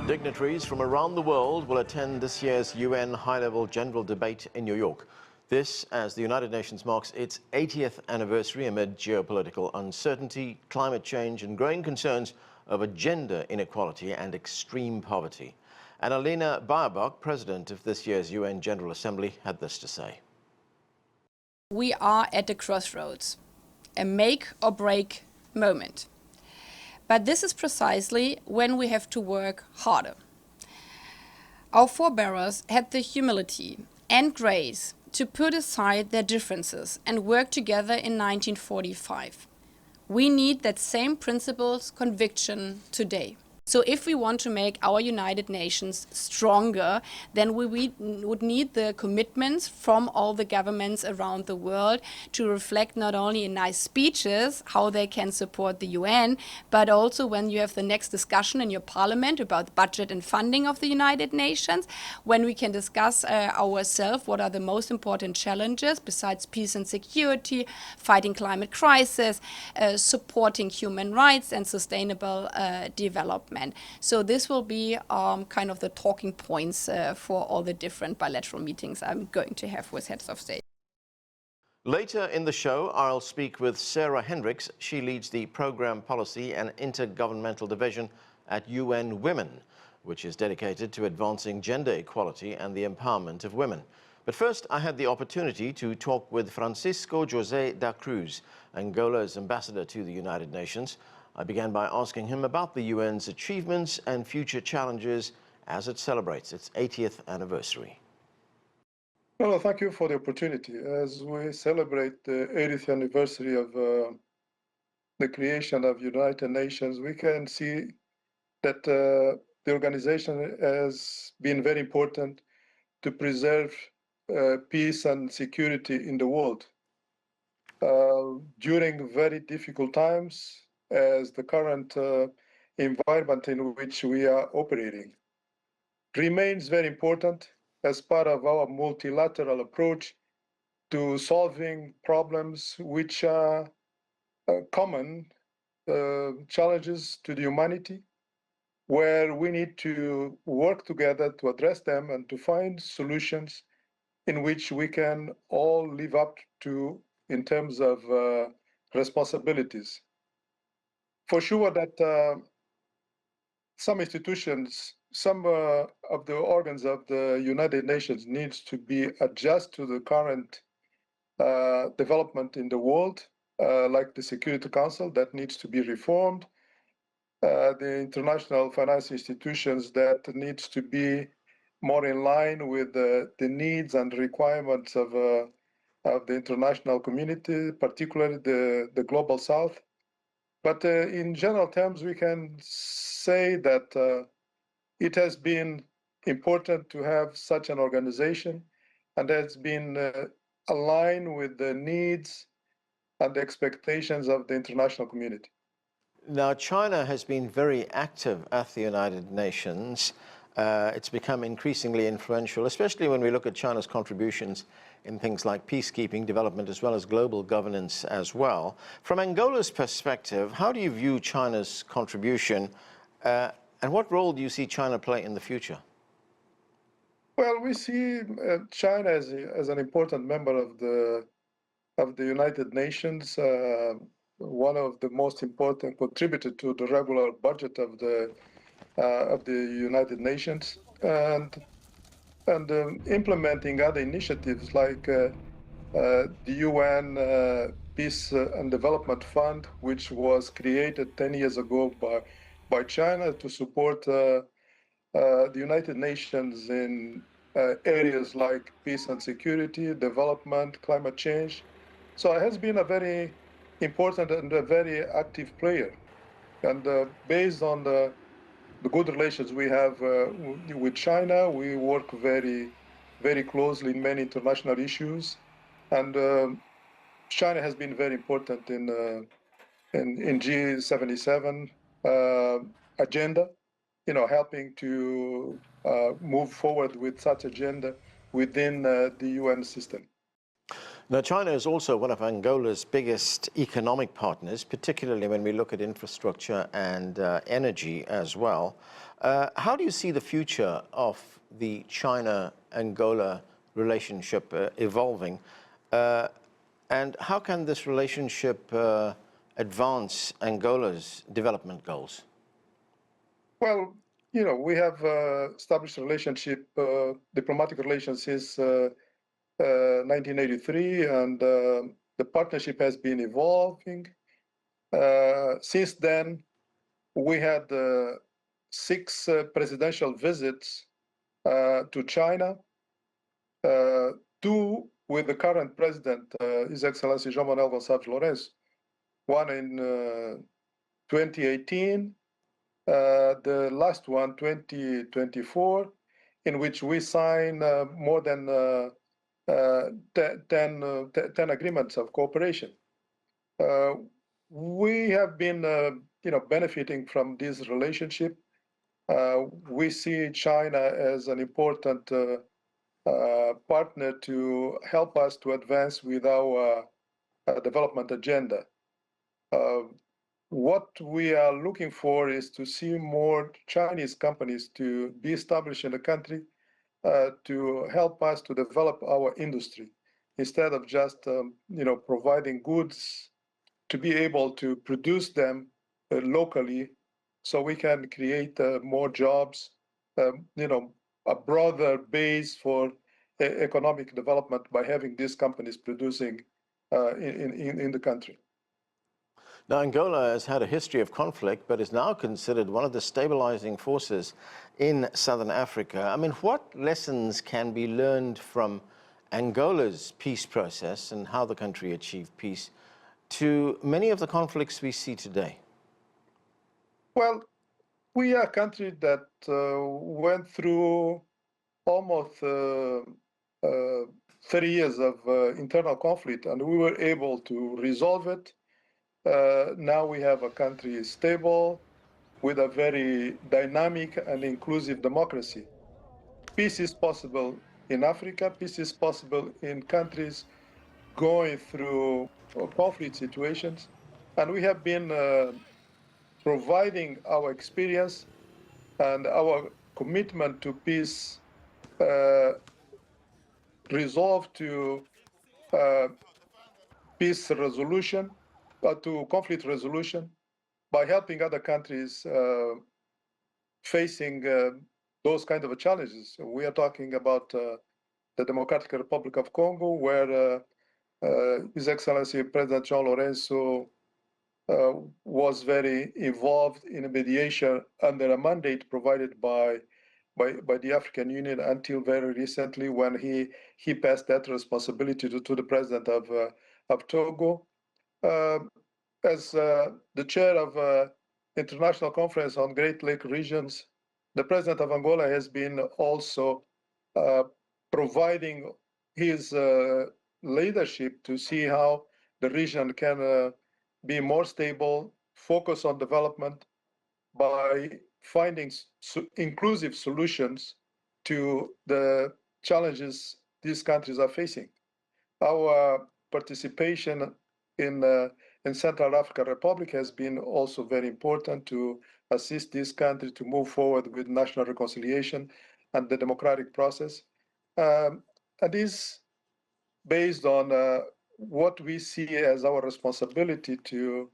Dignitaries from around the world will attend this year's UN high-level general debate in New York. This as the United Nations marks its 80th anniversary amid geopolitical uncertainty, climate change and growing concerns over gender inequality and extreme poverty. Annalena Baerbock, president of this year's UN General Assembly, had this to say. We are at a crossroads, a make or break moment. But this is precisely when we have to work harder. Our forebears had the humility and grace to put aside their differences and work together in 1945. We need that same principles, conviction today. So if we want to make our United Nations stronger, then we would need the commitments from all the governments around the world to reflect not only in nice speeches how they can support the UN, but also when you have the next discussion in your parliament about budget and funding of the United Nations, when we can discuss ourselves what are the most important challenges besides peace and security, fighting climate crisis, supporting human rights and sustainable development. So this will be kind of the talking points for all the different bilateral meetings I'm going to have with heads of state. Later in the show, I'll speak with Sarah Hendriks. She leads the Program Policy and Intergovernmental Division at UN Women, which is dedicated to advancing gender equality and the empowerment of women. But first, I had the opportunity to talk with Francisco José da Cruz, Angola's ambassador to the United Nations. I began by asking him about the UN's achievements and future challenges as it celebrates its 80th anniversary. Well, thank you for the opportunity. As we celebrate the 80th anniversary of the creation of United Nations, we can see that the organization has been very important to preserve peace and security in the world. During very difficult times, as the current environment in which we are operating remains very important as part of our multilateral approach to solving problems which are common challenges to the humanity, where we need to work together to address them and to find solutions in which we can all live up to in terms of responsibilities. For sure that some institutions, some of the organs of the United Nations needs to be adjusted to the current development in the world, like the Security Council that needs to be reformed, the international finance institutions that needs to be more in line with the needs and requirements of the international community, particularly the Global South. But in general terms, we can say that it has been important to have such an organization, and has been aligned with the needs and the expectations of the international community. Now, China has been very active at the United Nations. It's become increasingly influential, especially when we look at China's contributions in things like peacekeeping, development, as well as global governance as well. From Angola's perspective, how do you view China's contribution, and what role do you see China play in the future? Well, we see China as an important member of the United Nations, one of the most important contributors to the regular budget of the United Nations, and implementing other initiatives like the UN Peace and Development Fund, which was created 10 years ago by China to support the United Nations in areas like peace and security, development, climate change. So it has been a very important and a very active player. And based on the good relations we have with China, we work very, very closely in many international issues. And China has been very important in G77 agenda, helping to move forward with such agenda within the UN system. Now, China is also one of Angola's biggest economic partners, particularly when we look at infrastructure and energy as well. How do you see the future of the China-Angola relationship evolving? And how can this relationship advance Angola's development goals? Well, you know, we have established relationship, diplomatic relations since 1983, and the partnership has been evolving. Since then, we had 6 presidential visits to China, 2 with the current president, His Excellency João Manuel Gonçalves Lourenço, one in 2018, the last one, 2024, in which we signed more than 10 agreements of cooperation. We have been, benefiting from this relationship. We see China as an important partner to help us to advance with our development agenda. What we are looking for is to see more Chinese companies to be established in the country to help us to develop our industry instead of just providing goods, to be able to produce them locally so we can create more jobs, a broader base for economic development by having these companies producing in the country. Now, Angola has had a history of conflict, but is now considered one of the stabilizing forces in Southern Africa. I mean, what lessons can be learned from Angola's peace process and how the country achieved peace to many of the conflicts we see today? Well, we are a country that went through almost 30 years of internal conflict, and we were able to resolve it. Now we have a country stable with a very dynamic and inclusive democracy. Peace is possible in Africa. Peace is possible in countries going through conflict situations. And we have been providing our experience and our commitment to peace resolved to peace resolution, to conflict resolution, by helping other countries facing those kind of challenges. We are talking about the Democratic Republic of Congo, where His Excellency President João Lourenço was very involved in a mediation under a mandate provided by the African Union until very recently, when he passed that responsibility to the president of Togo. As the chair of International Conference on Great Lake Regions, the president of Angola has been also providing his leadership to see how the region can be more stable, focus on development by finding inclusive solutions to the challenges these countries are facing. Our participation in Central African Republic has been also very important to assist this country to move forward with national reconciliation and the democratic process. And this based on what we see as our responsibility to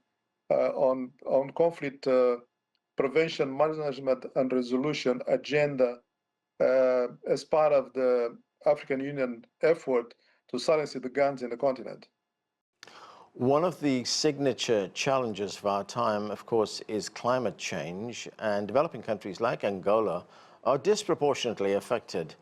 on conflict prevention, management, and resolution agenda as part of the African Union effort to silence the guns in the continent. One of the signature challenges of our time, of course, is climate change, and developing countries like Angola are disproportionately affected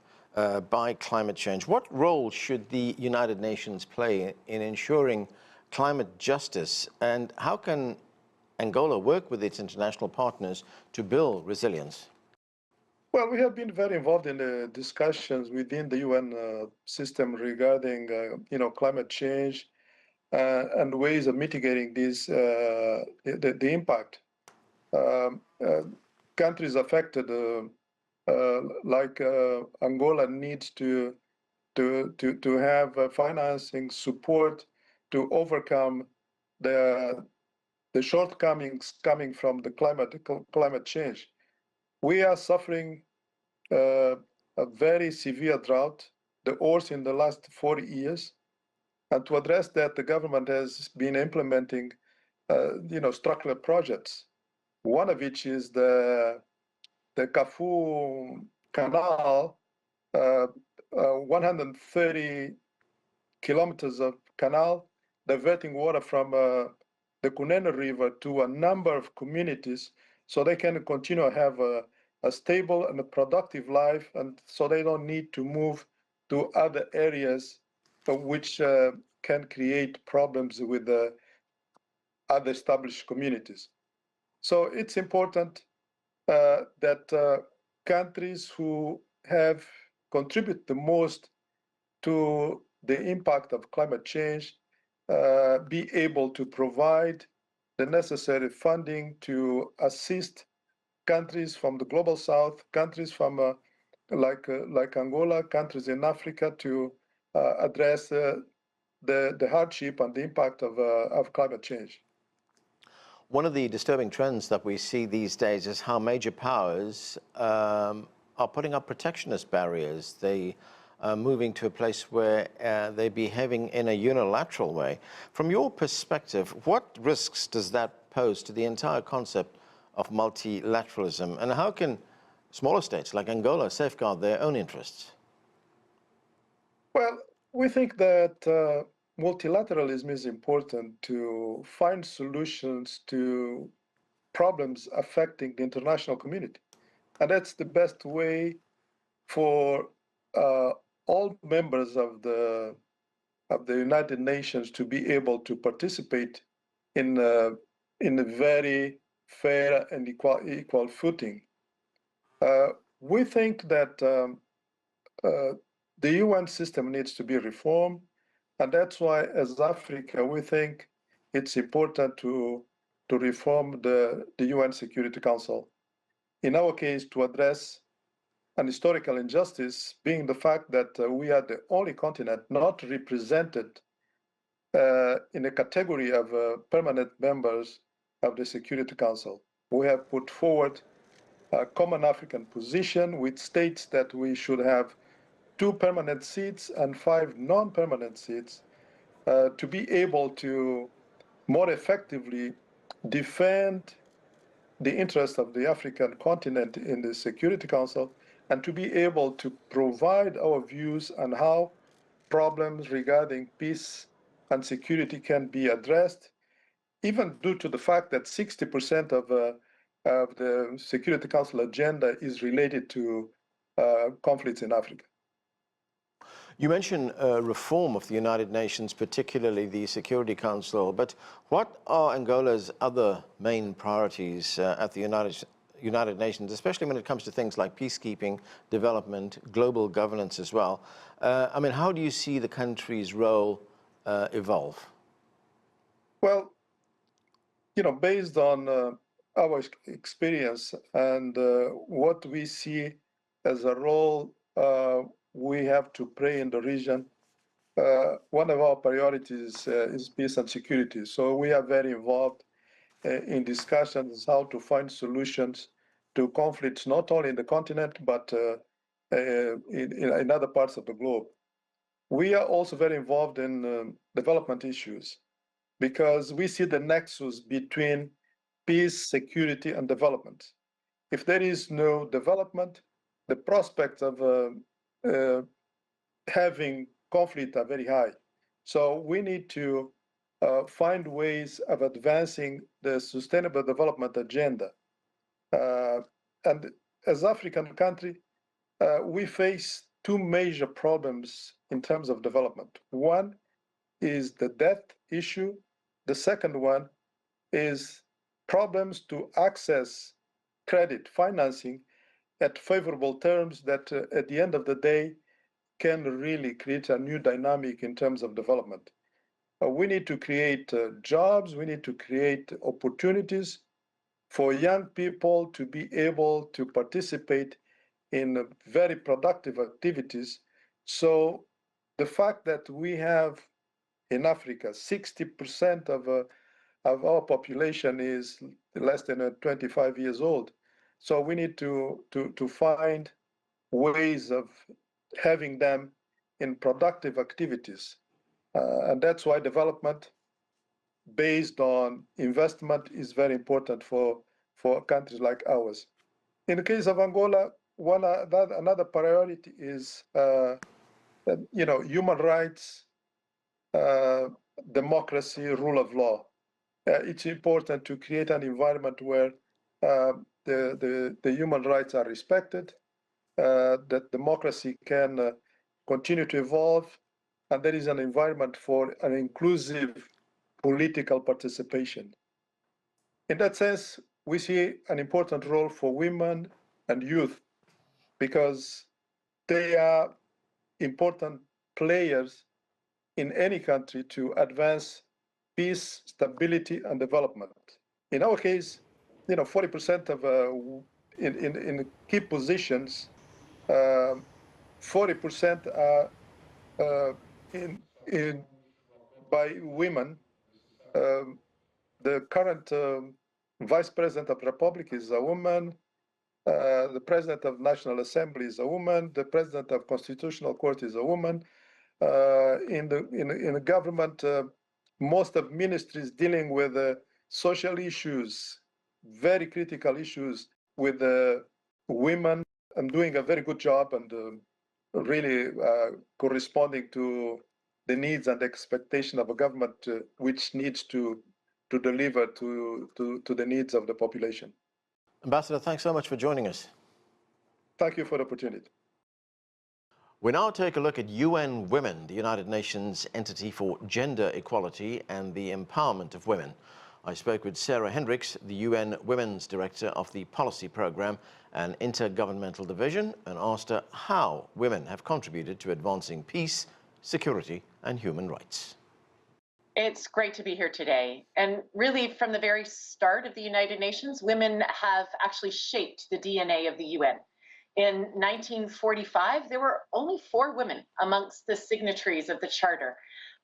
by climate change. What role should the United Nations play in ensuring climate justice, and how can Angola work with its international partners to build resilience? Well, we have been very involved in the discussions within the UN system regarding, climate change and ways of mitigating this, the impact. Countries affected, like Angola, needs to to have financing support to overcome the shortcomings coming from the climate change. We are suffering a very severe drought, the worst in the last 40 years. And to address that, the government has been implementing, structural projects. One of which is the Cafu Canal, 130 kilometers of canal diverting water from the Kunene River to a number of communities so they can continue to have a stable and a productive life, and so they don't need to move to other areas which can create problems with the other established communities. So it's important that countries who have contributed the most to the impact of climate change be able to provide the necessary funding to assist countries from the global south, countries from like Angola, countries in Africa to address the hardship and the impact of climate change. One of the disturbing trends that we see these days is how major powers are putting up protectionist barriers. They are moving to a place where they're behaving in a unilateral way. From your perspective, what risks does that pose to the entire concept of multilateralism, and how can smaller states like Angola safeguard their own interests? Well, we think that multilateralism is important to find solutions to problems affecting the international community. And that's the best way for all members of the United Nations to be able to participate in a very fair and equal footing. We think that the UN system needs to be reformed, and that's why, as Africa, we think it's important to reform the UN Security Council. In our case, to address an historical injustice, being the fact that we are the only continent not represented in a category of permanent members of the Security Council. We have put forward a common African position, which states that we should have 2 permanent seats and 5 non-permanent seats to be able to more effectively defend the interests of the African continent in the Security Council, and to be able to provide our views on how problems regarding peace and security can be addressed, even due to the fact that 60% of the Security Council agenda is related to conflicts in Africa. You mentioned reform of the United Nations, particularly the Security Council, but what are Angola's other main priorities at the United Nations, especially when it comes to things like peacekeeping, development, global governance as well? I mean, how do you see the country's role evolve? Well, based on our experience and what we see as a role we have to play in the region, one of our priorities is peace and security. So we are very involved in discussions how to find solutions to conflicts, not only in the continent, but in other parts of the globe. We are also very involved in development issues, because we see the nexus between peace, security, and development. If there is no development, the prospects of having conflict are very high. So we need to find ways of advancing the sustainable development agenda. And as African country, we face 2 major problems in terms of development. One is the debt issue. The second one is problems to access credit financing at favorable terms that at the end of the day can really create a new dynamic in terms of development. We need to create jobs, we need to create opportunities for young people to be able to participate in very productive activities, so the fact that we have in Africa 60% of our population is less than 25 years old. So we need to find ways of having them in productive activities. And that's why development based on investment is very important for countries like ours. In the case of Angola, another priority is human rights, democracy, rule of law. It's important to create an environment where the human rights are respected, that democracy can continue to evolve, and there is an environment for an inclusive political participation. In that sense, we see an important role for women and youth because they are important players in any country to advance peace, stability, and development. In our case, 40% of in key positions, 40% are in by women. The current vice president of the Republic is a woman. The president of National Assembly is a woman. The president of Constitutional Court is a woman. In the government, most of ministries dealing with social issues, very critical issues with women, and doing a very good job and really corresponding to the needs and expectation of a government which needs to deliver to the needs of the population. Ambassador, thanks so much for joining us. Thank you for the opportunity. We now take a look at UN Women, the United Nations entity for gender equality and the empowerment of women. I spoke with Sarah Hendriks, the UN Women's Director of the Policy Programme and Intergovernmental Division, and asked her how women have contributed to advancing peace, security and human rights. It's great to be here today. And really, from the very start of the United Nations, women have actually shaped the DNA of the UN. In 1945, there were only 4 women amongst the signatories of the Charter.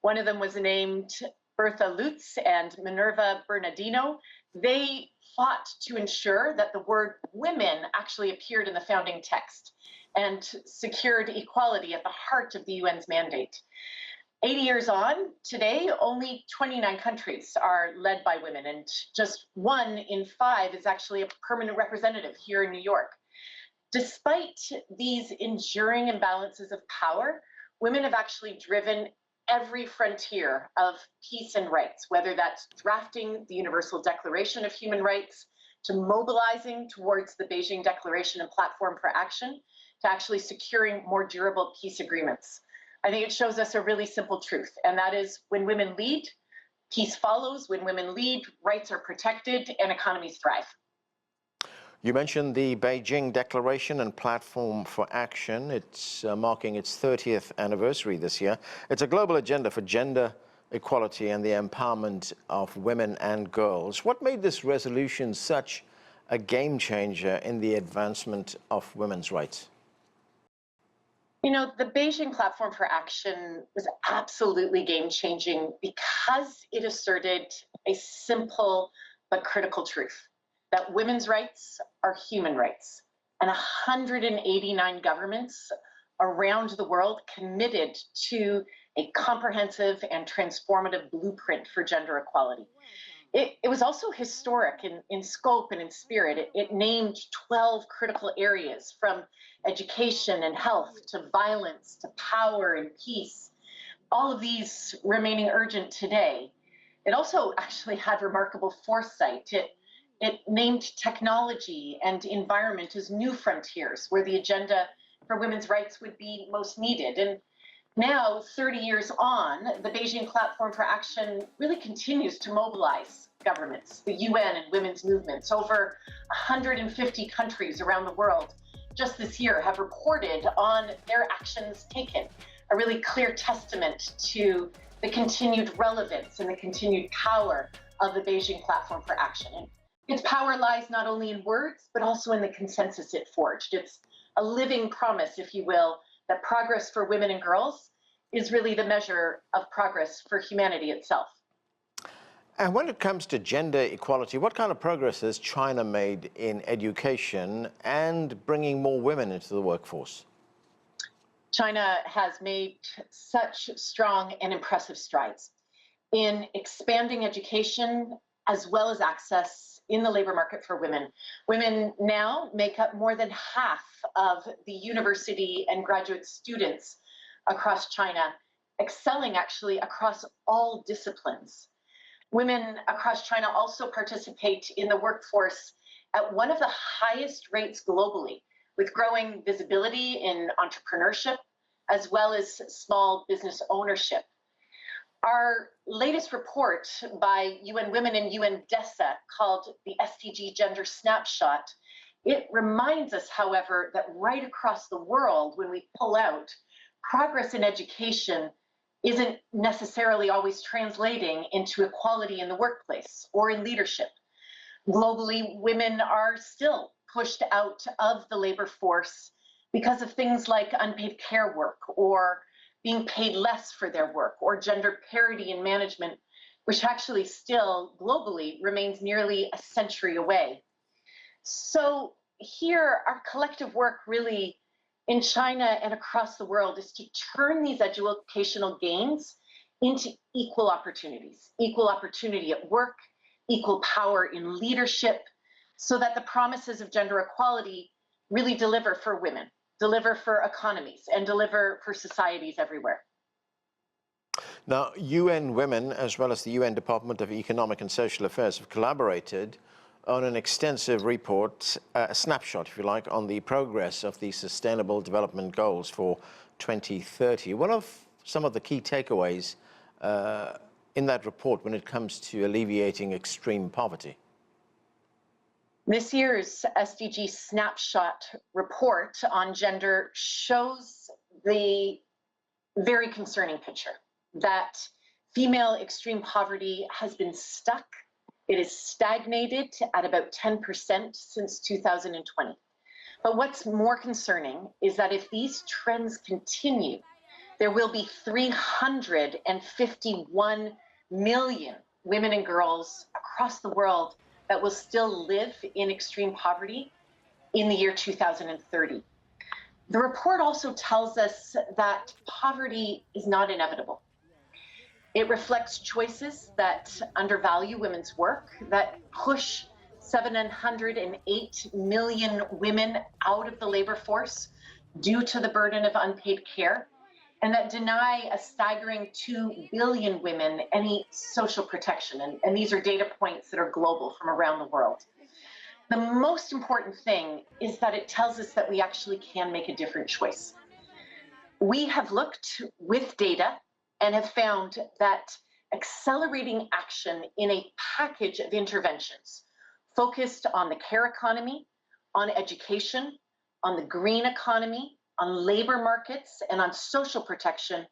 One of them was named Bertha Lutz and Minerva Bernardino. They fought to ensure that the word women actually appeared in the founding text and secured equality at the heart of the UN's mandate. 80 years on, today, only 29 countries are led by women, and just 1 in 5 is actually a permanent representative here in New York. Despite these enduring imbalances of power, women have actually driven every frontier of peace and rights, whether that's drafting the Universal Declaration of Human Rights, to mobilizing towards the Beijing Declaration and Platform for Action, to actually securing more durable peace agreements. I think it shows us a really simple truth, and that is when women lead, peace follows. When women lead, rights are protected and economies thrive. You mentioned the Beijing Declaration and Platform for Action. It's marking its 30th anniversary this year. It's a global agenda for gender equality and the empowerment of women and girls. What made this resolution such a game changer in the advancement of women's rights? You know, the Beijing Platform for Action was absolutely game-changing because it asserted a simple but critical truth, that women's rights are human rights. And 189 governments around the world committed to a comprehensive and transformative blueprint for gender equality. It was also historic in scope and in spirit. It named 12 critical areas, from education and health to violence to power and peace, all of these remaining urgent today. It also actually had remarkable foresight. It named technology and environment as new frontiers where the agenda for women's rights would be most needed. And now, 30 years on, the Beijing Platform for Action really continues to mobilize governments, the UN and women's movements. Over 150 countries around the world just this year have reported on their actions taken, a really clear testament to the continued relevance and the continued power of the Beijing Platform for Action. And its power lies not only in words, but also in the consensus it forged. It's a living promise, if you will, that progress for women and girls is really the measure of progress for humanity itself. And when it comes to gender equality, what kind of progress has China made in education and bringing more women into the workforce? China has made such strong and impressive strides in expanding education as well as access in the labor market for women. Women now make up more than half of the university and graduate students across China, excelling actually across all disciplines. Women across China also participate in the workforce at one of the highest rates globally, with growing visibility in entrepreneurship as well as small business ownership. Our latest report by UN Women and UN DESA, called the SDG Gender Snapshot, it reminds us, however, that right across the world, when we pull out, progress in education isn't necessarily always translating into equality in the workplace or in leadership. Globally, women are still pushed out of the labor force because of things like unpaid care work or being paid less for their work, or gender parity in management, which actually still globally remains nearly a century away. So here, our collective work really in China and across the world is to turn these educational gains into equal opportunity at work, equal power in leadership, so that the promises of gender equality really deliver for women, deliver for economies, and deliver for societies everywhere. Now, UN Women, as well as the UN Department of Economic and Social Affairs, have collaborated on an extensive report, a snapshot, if you like, on the progress of the Sustainable Development Goals for 2030. What are some of the key takeaways in that report when it comes to alleviating extreme poverty? This year's SDG Snapshot report on gender shows the very concerning picture that female extreme poverty has been stuck. It is stagnated at about 10% since 2020. But what's more concerning is that if these trends continue, there will be 351 million women and girls across the world that will still live in extreme poverty in the year 2030. The report also tells us that poverty is not inevitable. It reflects choices that undervalue women's work, that push 708 million women out of the labor force due to the burden of unpaid care, and that deny a staggering 2 billion women any social protection. And these are data points that are global from around the world. The most important thing is that it tells us that we actually can make a different choice. We have looked with data and have found that accelerating action in a package of interventions focused on the care economy, on education, on the green economy, on labor markets, and on social protection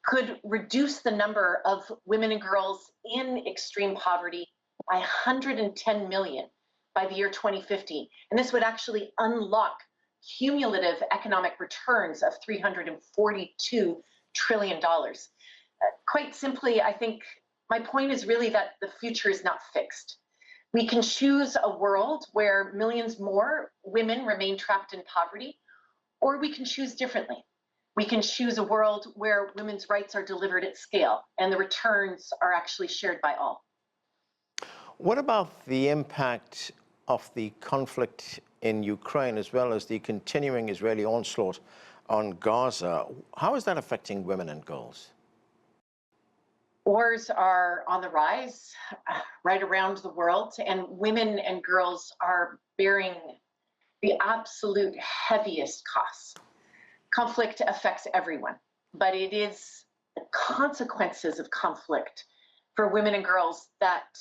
could reduce the number of women and girls in extreme poverty by 110 million by the year 2050. And this would actually unlock cumulative economic returns of $342 trillion. Quite simply, I think my point is really that the future is not fixed. We can choose a world where millions more women remain trapped in poverty, or we can choose differently. We can choose a world where women's rights are delivered at scale and the returns are actually shared by all. What about the impact of the conflict in Ukraine, as well as the continuing Israeli onslaught on Gaza? How is that affecting women and girls? Wars are on the rise right around the world, and women and girls are bearing the absolute heaviest costs. Conflict affects everyone, but it is the consequences of conflict for women and girls that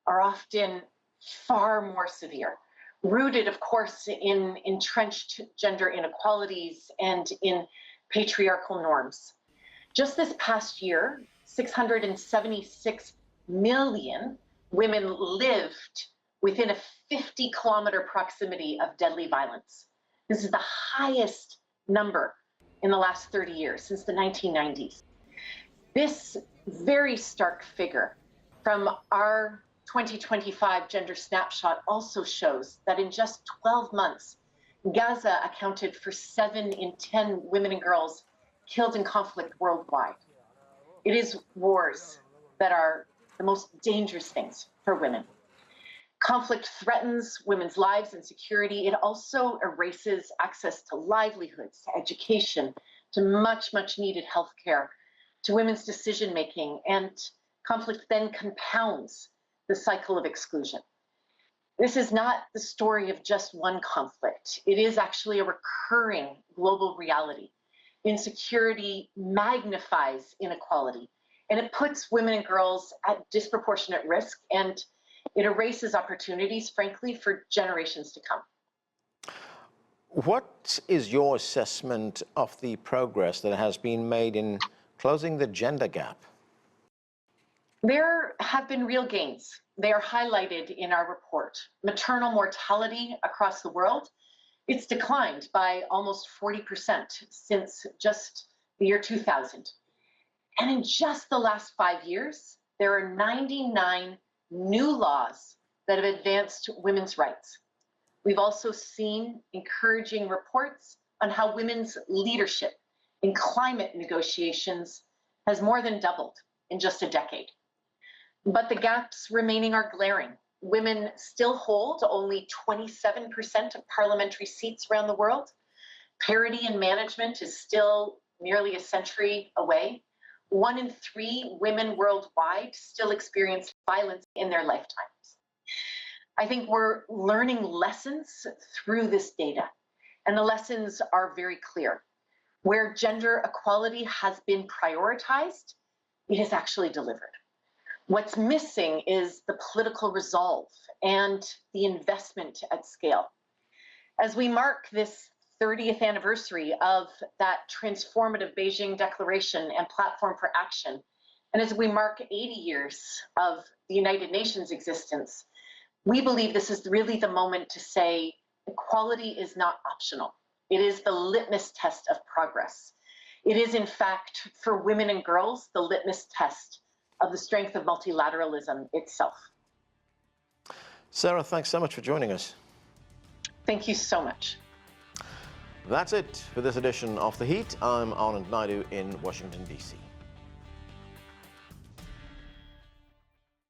are often far more severe, rooted, of course, in entrenched gender inequalities and in patriarchal norms. Just this past year, 676 million women lived within a 50-kilometer proximity of deadly violence. This is the highest number in the last 30 years, since the 1990s. This very stark figure from our 2025 gender snapshot also shows that in just 12 months, Gaza accounted for 7 in 10 women and girls killed in conflict worldwide. It is wars that are the most dangerous things for women. Conflict threatens women's lives and security. It also erases access to livelihoods, to education, to much, much needed health care, to women's decision making, and conflict then compounds the cycle of exclusion. This is not the story of just one conflict. It is actually a recurring global reality. Insecurity magnifies inequality, and it puts women and girls at disproportionate risk, and it erases opportunities, frankly, for generations to come. What is your assessment of the progress that has been made in closing the gender gap? There have been real gains. They are highlighted in our report. Maternal mortality across the world, it's declined by almost 40% since just the year 2000. And in just the last 5 years, there are 99 new laws that have advanced women's rights. We've also seen encouraging reports on how women's leadership in climate negotiations has more than doubled in just a decade. But the gaps remaining are glaring. Women still hold only 27% of parliamentary seats around the world. Parity in management is still nearly a century away. 1 in 3 women worldwide still experience violence in their lifetimes. I think we're learning lessons through this data, and the lessons are very clear. Where gender equality has been prioritized, it has actually delivered. What's missing is the political resolve and the investment at scale. As we mark this 30th anniversary of that transformative Beijing Declaration and Platform for Action, and as we mark 80 years of the United Nations existence, we believe this is really the moment to say equality is not optional. It is the litmus test of progress. It is, in fact, for women and girls, the litmus test of the strength of multilateralism itself. Sarah, thanks so much for joining us. Thank you so much. That's it for this edition of The Heat. I'm Anand Naidu in Washington, D.C.